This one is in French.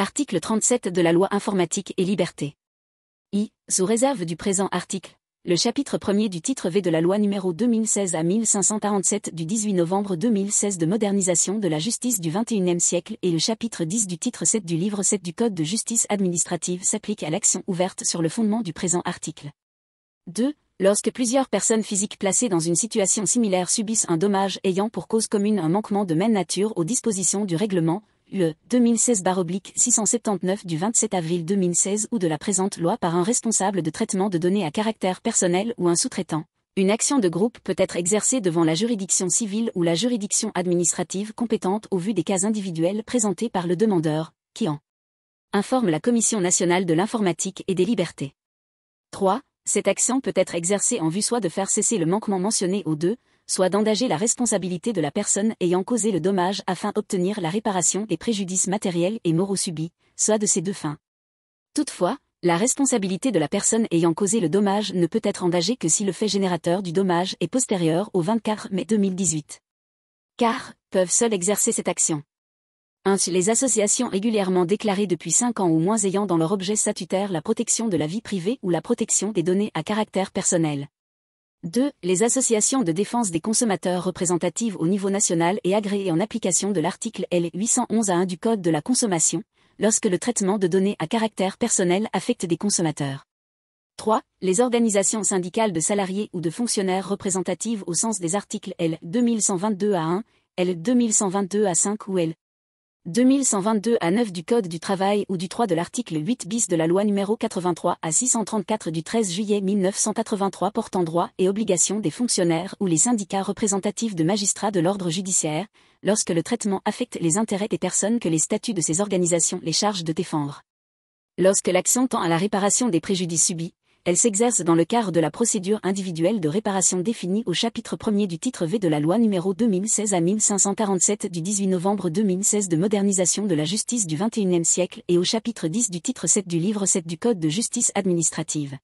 Article 37 de la Loi informatique et liberté. Sous réserve du présent article, le chapitre 1er du titre V de la loi numéro 2016 à 1547 du 18 novembre 2016 de modernisation de la justice du XXIe siècle et le chapitre 10 du titre 7 du livre 7 du Code de justice administrative s'appliquent à l'action ouverte sur le fondement du présent article. 2. Lorsque plusieurs personnes physiques placées dans une situation similaire subissent un dommage ayant pour cause commune un manquement de même nature aux dispositions du règlement UE 2016/679 du 27 avril 2016 ou de la présente loi par un responsable de traitement de données à caractère personnel ou un sous-traitant, une action de groupe peut être exercée devant la juridiction civile ou la juridiction administrative compétente au vu des cas individuels présentés par le demandeur, qui en informe la Commission nationale de l'informatique et des libertés. 3. Cette action peut être exercée en vue soit de faire cesser le manquement mentionné au 2, soit d'engager la responsabilité de la personne ayant causé le dommage afin d'obtenir la réparation des préjudices matériels et moraux subis, soit de ces deux fins. Toutefois, la responsabilité de la personne ayant causé le dommage ne peut être engagée que si le fait générateur du dommage est postérieur au 24 mai 2018. Car, peuvent seules exercer cette action. 1. Les associations régulièrement déclarées depuis 5 ans ou moins ayant dans leur objet statutaire la protection de la vie privée ou la protection des données à caractère personnel. 2. Les associations de défense des consommateurs représentatives au niveau national et agréées en application de l'article L. 811-1 du Code de la consommation, lorsque le traitement de données à caractère personnel affecte des consommateurs. 3. Les organisations syndicales de salariés ou de fonctionnaires représentatives au sens des articles L. 2122-1, L. 2122-5 ou L. 2122-9 du Code du travail ou du 3 de l'article 8 bis de la loi numéro 83/634 du 13 juillet 1983 portant droits et obligations des fonctionnaires ou les syndicats représentatifs de magistrats de l'ordre judiciaire, lorsque le traitement affecte les intérêts des personnes que les statuts de ces organisations les chargent de défendre. Lorsque l'action tend à la réparation des préjudices subis, elle s'exerce dans le cadre de la procédure individuelle de réparation définie au chapitre 1er du titre V de la loi numéro 2016 à 1547 du 18 novembre 2016 de modernisation de la justice du XXIe siècle et au chapitre 10 du titre 7 du livre 7 du Code de justice administrative.